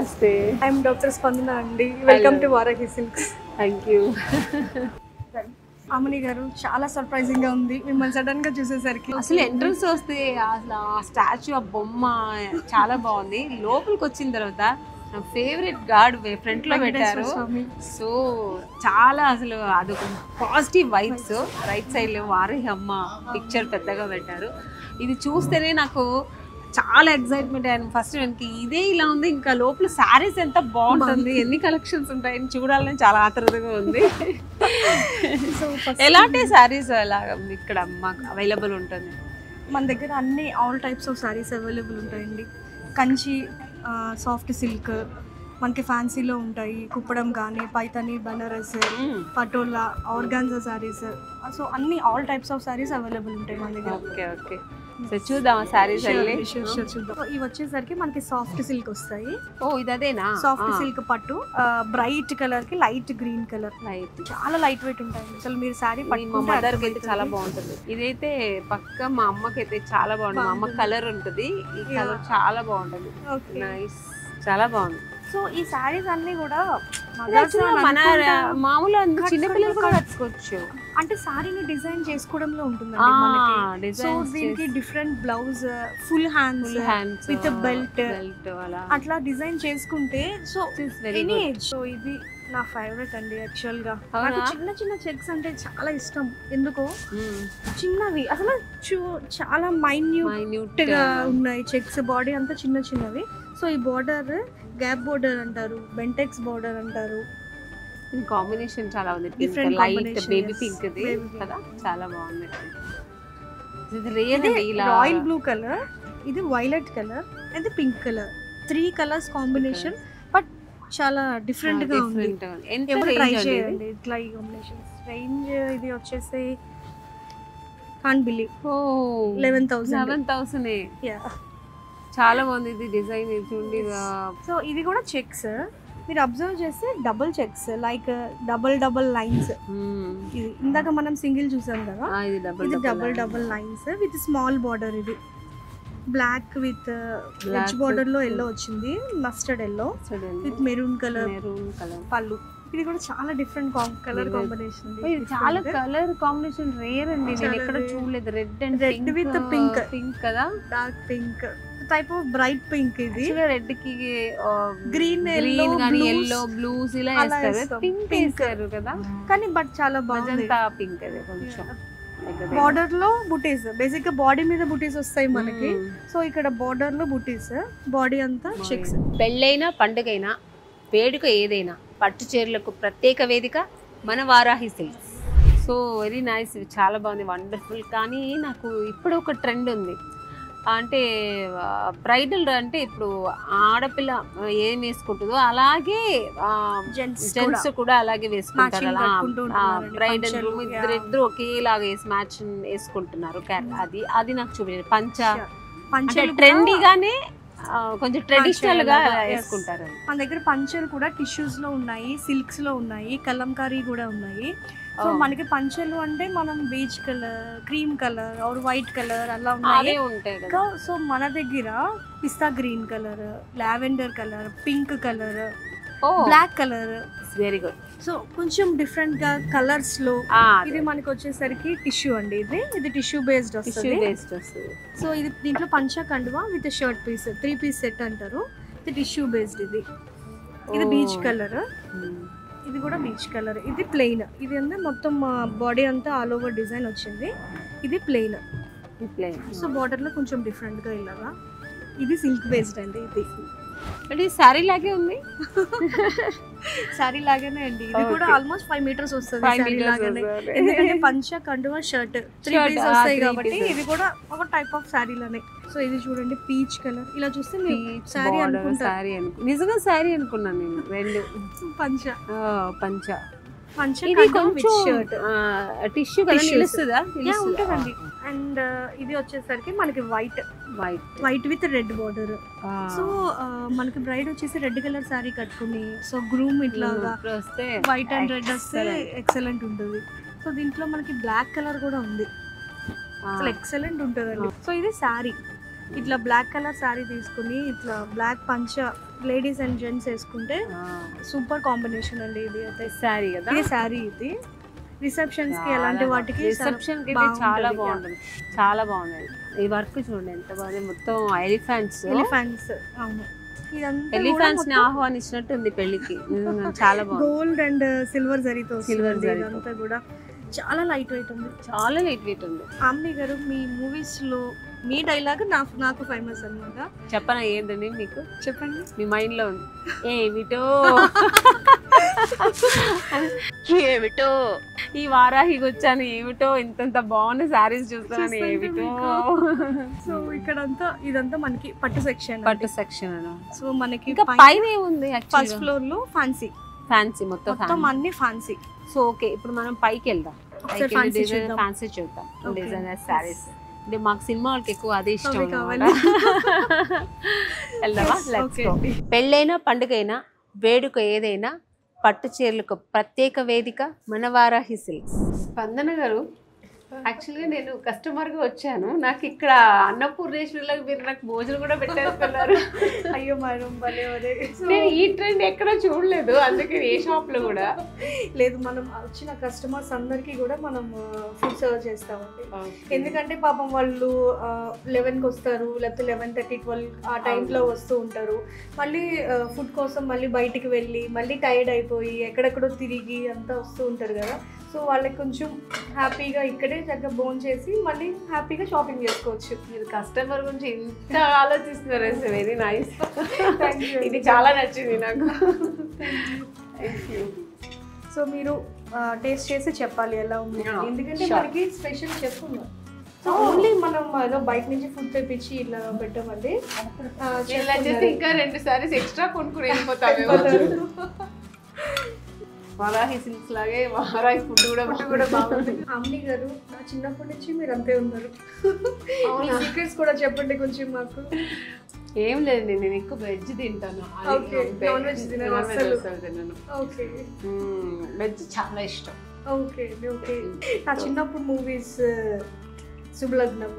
నమస్తే. I'm doctor Spandana అండి. Welcome to Varahi silks. Thank you. Amani garu, చాలా సర్ప్రైజింగ్ గా ఉంది మిమ్మల్ని సడన్ గా చూసేసరికి. అసలు ఎంట్రన్స్ వస్తే అసలు ఆ స్టాచ్యూ, ఆ బొమ్మ చాలా బాగుంది. లోపలికి వచ్చిన తర్వాత నా ఫేవరెట్ గాడ్ ఫ్రంట్ లో పెట్టారు. సో చాలా అసలు అదొక పాజిటివ్ వైబ్స్. రైట్ సైడ్ లో వారాహి అమ్మ పిక్చర్ పెద్దగా పెట్టారు. ఇది చూస్తేనే నాకు చాలా ఎక్సైట్మెంట్ అయ్యాను. ఫస్ట్ వెనక్కి ఇదే ఇలా ఉంది, ఇంకా లోపల శారీస్ ఎంత బాగుంటుంది, ఎన్ని కలెక్షన్స్ ఉంటాయని చూడాలని చాలా ఆతృతగా ఉంది. ఎలాంటి శారీస్ అలాగా ఇక్కడ మాకు అవైలబుల్ ఉంటుంది? మన దగ్గర అన్ని all types of saris available ఉంటాయండి. కంచి, సాఫ్ట్ సిల్క్, మనకి ఫ్యాన్సీలో ఉంటాయి, కుప్పడం కానీ, పైతాని, బనారస్, పటోలా, ఆర్గాన్జా శారీస్. సో అన్ని all types of saris available ఉంటాయి మన దగ్గర. ఓకే ఓకే, సో చూద్దాం శారీస్ వెళ్ళి. చూద్దాం. ఇవి వచ్చేసరికి మనకి సాఫ్ట్ సిల్క్ వస్తాయి. ఓ ఇది అదేనా? సాఫ్ట్ సిల్క్ పట్టు, బ్రైట్ కలర్ కి లైట్ గ్రీన్ కలర్, చాలా లైట్ వెయిట్ ఉంటాయి. అసలు మీరు శారీ మా మదర్ కి అయితే చాలా బాగుంటుంది. ఇదైతే పక్క మా అమ్మకి అయితే చాలా బాగుంటుంది. మా అమ్మ కలర్ ఉంటుంది, ఈ కలర్ చాలా బాగుంటుంది. నైస్, చాలా బాగుంది. సో ఈ శారీస్ అన్ని కూడా మన మామూలు చిన్నపిల్లలు కూడా కట్టుకోవచ్చు. అంటే శారీని డిజైన్ చేసుకోవడంలో ఉంటుందండి మనకి. సో దీనికి different blouse, full hands with belt అట్లా డిజైన్ చేసుకుంటే సో ఎనీ ఏజ్. సో ఇది నా ఫేవరెట్ అండి యాక్చువల్ గా. నాకు చిన్న చిన్న చెక్స్ అంటే చాలా ఇష్టం. ఎందుకో చిన్నవి, అసలు చాలా మైన్యూట్ గా ఉన్నాయి చెక్స్. బాడీ అంతా చిన్న చిన్నవి. సో ఈ బోర్డర్ గ్యాప్ బోర్డర్ అంటారు, బెంటెక్స్ బోర్డర్ అంటారు. కాంబినేషన్ చాలా ఉంది, డిఫరెంట్ లైట్ బేబీ పింక్ ఇది కదా, చాలా బాగుంది. ఇది రాయల్ బ్లూ కలర్, ఇది వైలెట్ కలర్, ఇది pink colour. 3 colours combination, but చాలా డిఫరెంట్ గా ఉంది. ట్రై చేయండి ఇట్లా ఈ కాంబినేషన్స్. రేంజ్ ఇది వచ్చేసి కాంట్ బిలీవ్ 11,000. యా, చాలా బాగుంది ఇది డిజైన్. చూడండి. సో ఇది కూడా చెక్స్ మీరు అబ్జర్వ్ చేస్తే double checks, like double lines. ఇది ఇందాక మనం సింగిల్ చూసాం కదా, ఇది double lines with small border. ఇది బ్లాక్ విత్ ఎడ్జ్ బార్డర్ లో ఎల్లో వచ్చింది, mustard yellow with maroon colour పళ్ళు. ఇది కూడా చాలా డిఫరెంట్ కలర్ కాంబినేషన్. చాలా కలర్ కాంబినేషన్ రేర్ అండి, నేను ఎక్కడ చూడలేదు. Red and red with pink కదా, dark pink type of bright pink. ఇది రెడ్ కి గ్రీన్ ఎల్లో బ్లూస్ ఇలా వేస్తారు, పింక్ వేస్తారు కదా. కానీ బట్ చాలా బాగుంది పింక్. అది కొంచెం బార్డర్ లో బుటీస్, బేసిక్ గా బాడీ మీద బుటీస్ వస్తాయి మనకి. సో ఇక్కడ బార్డర్ లో బుటీస్, బాడీ అంతా చెక్స్. పెళ్ళైనా పండుగైనా వేడుక ఏదైనా పట్టు చీరలకు ప్రత్యేక వేదిక మన Varahi silks. So very nice, చాలా బాగుంది, వండర్ఫుల్. కానీ నాకు ఇప్పుడు ఒక ట్రెండ్ ఉంది, అంటే బ్రైడల్ అంటే ఇప్పుడు ఆడపిల్ల ఏం వేసుకుంటుందో అలాగే జెంట్స్ కూడా అలాగే వేసుకుంటారు. అలా బ్రైడల్ ఇద్దరు ఒకేలాగా మ్యాచ్ వేసుకుంటున్నారు. అది నాకు చూపించారు. పంచ ట్రెండీగానే కొంచెం ట్రెడిషనల్ గా వేసుకుంటారు. మన దగ్గర పంచలు కూడా టిష్యూస్ లో ఉన్నాయి, సిల్క్స్ లో ఉన్నాయి, కలంకారీ కూడా ఉన్నాయి. సో మనకి పంచలు అంటే మనం peach colour, cream colour or white colour అలా ఉన్నాయి. సో మన దగ్గర పిస్తా green colour, lavender colour, pink colour, black colour. Very good. So కొంచెం డిఫరెంట్ గా కలర్స్ లో. ఇది మనకి వచ్చేసరికి టిష్యూ అండి. ఇది టిష్యూ బేస్డ్ వస్తుంది. సో ఇది దీంట్లో పంచ కండువా with shirt piece, 3 piece set అంటారు. ఇది టిష్యూ బేస్డ్. ఇది బీచ్ కలర్, ఇది కూడా బీచ్ కలర్. ఇది ప్లెయిన్. ఇది అంటే మొత్తం బాడీ అంతా ఆల్ ఓవర్ డిజైన్ వచ్చింది. ఇది ప్లెయిన్. సో బార్డర్ లో కొంచెం డిఫరెంట్ గా ఇలాగా. ఇది సిల్క్ బేస్డ్ అండి. ఇది సారీ లాగే ఉంది, సారీ లాగానే అండి. ఇది కూడా ఆల్మోస్ట్ 5 మీటర్స్ వస్తుంది సారీ లాగానే. ఎందుకంటే పంచ కండువా షర్ట్ 3 పీస్ వస్తాయి కాబట్టి ఇది కూడా ఒక టైప్ ఆఫ్ సారీ లానే. సో ఇది చూడండి పీచ్ కలర్. ఇలా చూస్తే సారీ అనుకుంటారు, నిజంగా సారీ అనుకున్నాను నేను. రెండు పంచ ఇది కొంచెం టిష్యూ కలర్ నిలుస్తుందా? ఉంటుందండి. అండ్ ఇది వచ్చేసరికి మనకి white with red border. So మనకి బ్రైడ్ వచ్చేసి రెడ్ కలర్ సారీ కట్టుకుని, సో గ్రూమ్ ఇట్లాగా వైట్ అండ్ రెడ్ వస్తే ఎక్సలెంట్ ఉంటుంది. సో దీంట్లో మనకి బ్లాక్ కలర్ కూడా ఉంది, అసలు ఎక్సలెంట్ ఉంటుందండి. సో ఇది సారీ. ఇట్లా బ్లాక్ కలర్ శారీ తీసుకుని ఇట్లా బ్లాక్ పంచ లేడీస్ అండ్ జెంట్స్ వేసుకుంటే సూపర్ కాంబినేషన్ అండి. ఇది అయితే శారీ కదా, ఇది శారీ. ఇది రిసెప్షన్స్ కి అలాంటి వాటికి రిసెప్షన్ కి చాలా బాగుంటుంది, చాలా బాగుంది. ఈ వర్క్ చూడండి ఎంత బాగుంది, మొత్తం ఎలిఫెంట్స్. అవును, ఎలిఫెంట్స్ ని ఆహ్వానించినట్టుంది పెళ్లికి. చాలా బాగుంది. గోల్డ్ అండ్ సిల్వర్ జరీతో, సిల్వర్ జరీ అంతా కూడా చాలా లైట్ వెయిట్ ఉంది, చాలా లైట్ వెయిట్ ఉంది. ఆమ్ని గారు మీ మూవీస్ లో మీ డైలాగ్ నాకు ఫేమస్ అన్నమాట. చెప్పనా ఏంటండి మీకు? చెప్పండి. మీ మైండ్ లో ఉంది ఏమిటో ఏమిటో ఈ వారాహికి వచ్చాను, ఏమిటో ఇంత బాగున్న శారీస్ చూస్తున్నాను, ఏమిటో. సో ఇక్కడంతా ఇదంతా మనకి పట్టు సెక్షన్. సో మనకి పైన ఏముంది? ఫస్ట్ ఫ్లోర్ లో ఫ్యాన్సీ మొత్తం అన్ని ఫ్యాన్సీ. సో ఓకే, ఇప్పుడు మనం పైకి వెళ్దాం, ఫ్యాన్సీ చూద్దాం, డిజైనర్ శారీస్. అంటే మాకు సినిమా వాళ్ళకి ఎక్కువ అదే ఇష్టం. వెళ్దామా? పెళ్ళైనా పండుగైనా వేడుక ఏదైనా పట్టు చీరలకు ప్రత్యేక వేదిక మన వారాహి సిల్క్స్. స్పందన గారు, యాక్చువల్గా నేను కస్టమర్గా వచ్చాను, నాకు ఇక్కడ అన్నపూర్ణేశ్వరిలోకి మీరు నాకు భోజనం కూడా పెట్టేస్తున్నారు. అయ్యో మేడం భలే అదే. నేను ఈ ట్రెండ్ ఎక్కడ చూడలేదు, అందుకే ఏ షాప్లో కూడా లేదు. మనం వచ్చిన కస్టమర్స్ అందరికీ కూడా మనం ఫుడ్ సర్వ్ చేస్తామండి. ఎందుకంటే పాపం వాళ్ళు 11కి వస్తారు, లేకపోతే 11:30, 12 ఆ టైంలో వస్తూ ఉంటారు. మళ్ళీ ఫుడ్ కోసం మళ్ళీ బయటికి వెళ్ళి మళ్ళీ టైర్డ్ అయిపోయి ఎక్కడెక్కడో తిరిగి అంతా వస్తూ ఉంటారు కదా. సో వాళ్ళకి కొంచెం హ్యాపీగా ఇక్కడే చక్కగా బోన్ చేసి మళ్ళీ హ్యాపీగా షాపింగ్ చేసుకోవచ్చు. మీరు కస్టమర్ గురించి ఇంత ఆలోచిస్తున్నారు, వెరీ నైస్. ఇది చాలా నచ్చింది నాకు. సో మీరు టేస్ట్ చేసి చెప్పాలి ఎలా ఉంది, ఎందుకంటే మనకి స్పెషల్ చెఫ్ ఉన్నారు. సో ఓన్లీ మనం ఏదో బయట నుంచి ఫుడ్ తెప్పించి ఇలా పెట్టామండి. ఇంకా 2 సారీస్ ఎక్స్ట్రా కొనుక్కుని వెళ్ళిపోతాము. వారాహి సిల్క్స్ లాగే వారాహి ఫుడ్ కూడా బాగుంది. అమ్మి గారు, నా చిన్నప్పటి నుంచి మీరు అంతే ఉన్నారు. సీక్రెట్స్ కూడా చెప్పండి కొంచెం మాకు. ఏం లేదండి, నేను ఎక్కువ వెజ్ తింటాను, నాన్ వెజ్ తినను. ఓకే, వెజ్ చాలా ఇష్టం. Okay okay. నా చిన్నప్పుడు మూవీస్ శుభలగ్నం,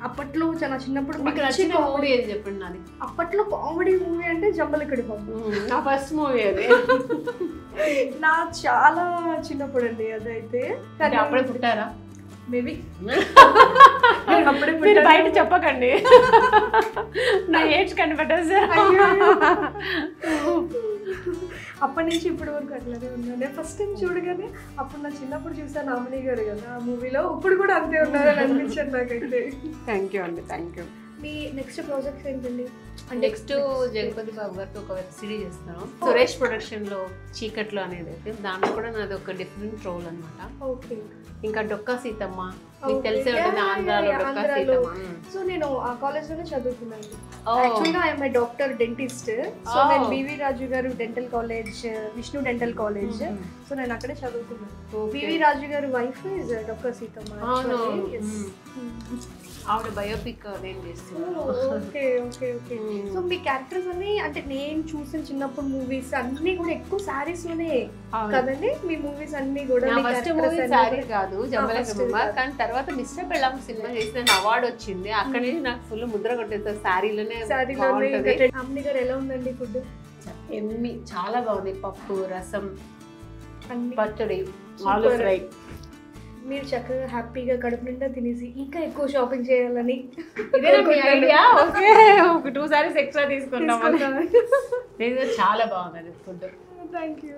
అప్పట్లో చాలా చిన్నప్పుడు మూవీ అని చెప్పండి నాది. అప్పట్లో కామెడీ మూవీ అంటే జంబలకడి బాబు, నా ఫస్ట్ మూవీ అది. నా చాలా చిన్నప్పుడు అండి అదైతే. అప్పుడే పుట్టారా? మేబీ అప్పుడే బయట చెప్పకండి, నా ఏజ్ కనిపెట్టా సార్. అప్పటి నుంచి ఇప్పటి వరకు అట్లానే ఉన్నాను. ఫస్ట్ టైం చూడగానే అప్పుడు నా చిన్నప్పుడు చూసాను ఆమెని గారు కదా ఆ మూవీలో, ఇప్పుడు కూడా అంతే ఉన్నారని అనిపించారు నాకైతే. థ్యాంక్ యూ అండి, thank you. Me next projects ఏంటండి? నెక్స్ట్ జగపతి బాబు గారితో ఒక వెబ్ సిరీస్ చేస్తున్నాం, సురేష్ ప్రొడక్షన్ లో చీకట్లో అనేది. అయితే దాంట్లో కూడా నాది ఒక డిఫరెంట్ రోల్ అనమాట. ఓకే. ఇంకా డొక్కా సీతమ్మ మీకు తెలిసే ఉంటుంది, ఆంధ్రాలో డొక్కా సీతమ్మ. సో నేను ఆ కాలేజ్ లోనే చదువుకున్నాను. యాక్చువల్గా I'm a doctor dentist. So నేను వివి రాజు గారు dental college, Vishnu dental college, so నేను అక్కడే చదువుకున్నాను. వివి రాజు గారు వైఫ్ ఇస్ డొక్కా సీతమ్మ. ఆవిడ బయోపిక్ నేను చేస్తున్నాను. Okay okay okay. సో మీ క్యారెక్టర్స్ అన్ని అంటే నేను చూసిన చిన్నప్పుడు మూవీస్ అన్ని కూడా ఎక్కువ సారీస్ లోనే కదండి మీ మూవీస్ అన్ని కూడా? ఫస్ట్ మూవీ సారీ కాదు జంబలకమ్మ, కానీ తర్వాత మిస్టర్ పెళ్ళాం సినిమా చేసి అవార్డు వచ్చింది, అక్కడి నుంచి నాకు ఫుల్ ముద్ర కొట్టేస్తారు సారీలోనే. అమ్ని గారు ఎలా ఉందండి ఫుడ్? ఎమ్మి చాలా బాగుంది, పప్పు, రసం, పచ్చడి, ఆలు ఫ్రై. మీరు చక్కగా హ్యాపీగా కడుపు నిండా తినేసి ఇంకా ఎక్కువ షాపింగ్ చేయాలని ఐడియా. ఓకే, ఒక 2 సారీస్ ఎక్స్ట్రా తీసుకుంటాం. చాలా బాగుంది ఫుడ్. Thank you.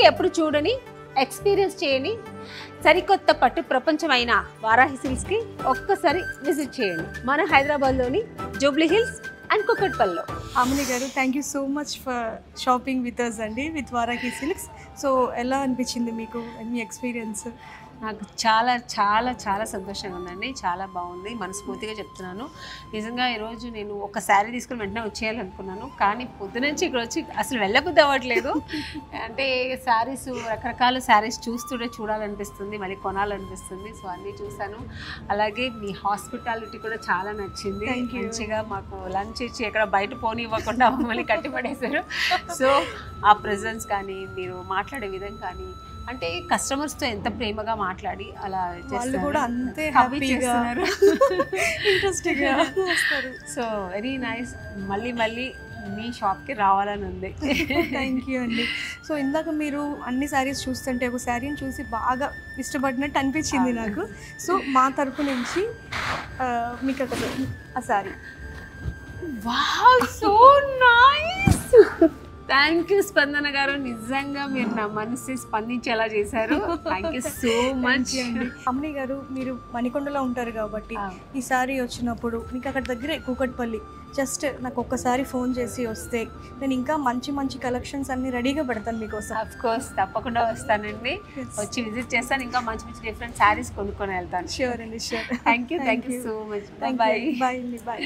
ఎప్పుడు చూడని, ఎక్స్పీరియన్స్ చేయని సరికొత్త పట్టు ప్రపంచమైన వారాహి సిల్క్స్కి ఒక్కసారి విజిట్ చేయండి. మన హైదరాబాద్లోని జూబ్లీ హిల్స్ అండ్ కుకట్పల్లిలో. అమ్ని గారు, thank you so much for shopping with us అండి, విత్ వారాహి సిల్క్స్. సో ఎలా అనిపించింది మీకు మీ ఎక్స్పీరియన్స్? నాకు చాలా చాలా చాలా సంతోషంగా ఉందండి. చాలా బాగుంది, మనస్ఫూర్తిగా చెప్తున్నాను. నిజంగా ఈరోజు నేను ఒక శారీ తీసుకుని వెంటనే వచ్చేయాలనుకున్నాను, కానీ పొద్దునుంచి ఇక్కడ వచ్చి అసలు వెళ్ళబుద్ధి అవ్వట్లేదు. అంటే శారీస్, రకరకాల శారీస్ చూడాలనిపిస్తుంది, మళ్ళీ కొనాలనిపిస్తుంది. సో అన్నీ చూసాను. అలాగే మీ హాస్పిటాలిటీ కూడా చాలా నచ్చింది. మంచిగా మాకు లంచ్ ఇచ్చి ఎక్కడ బయట పోనివ్వకుండా మమ్మల్ని కట్టిపడేశారు. సో ఆ ప్రెజెన్స్ కానీ, మీరు మాట్లాడే విధం కానీ, అంటే కస్టమర్స్తో ఎంత ప్రేమగా మాట్లాడి అలా వాళ్ళు కూడా అంతే హ్యాపీగా ఇంట్రెస్టింగ్గా వస్తారు. So very nice. మళ్ళీ మీ షాప్కి రావాలని ఉంది. థ్యాంక్ యూ అండి. సో ఇందాక మీరు అన్ని శారీస్ చూస్తుంటే ఒక శారీని చూసి బాగా ఇష్టపడినట్టు అనిపించింది నాకు. సో మా తరపు నుంచి మీకు అక్కడ ఆ sari. Wow, so nice. Thank you స్పందన గారు, నిజంగా మీరు నా మనసు స్పందించేలా చేశారు. థ్యాంక్ యూ సో మచ్ అండి. అమ్ని గారు, మీరు మణికొండలో ఉంటారు కాబట్టి ఈసారి వచ్చినప్పుడు మీకు అక్కడ దగ్గరే కూకట్పల్లి, జస్ట్ నాకు ఒక్కసారి ఫోన్ చేసి వస్తే నేను ఇంకా మంచి మంచి కలెక్షన్స్ అన్ని రెడీగా పెడతాను మీకోసం. ఆఫ్ కోర్స్, తప్పకుండా వస్తానండి. వచ్చి విజిట్ చేస్తాను, ఇంకా మంచి మంచి డిఫరెంట్ శారీస్ కొనుక్కొని వెళ్తాను. ష్యూర్ అండి, sure. Thank you so much. Bye bye అండి, బాయ్.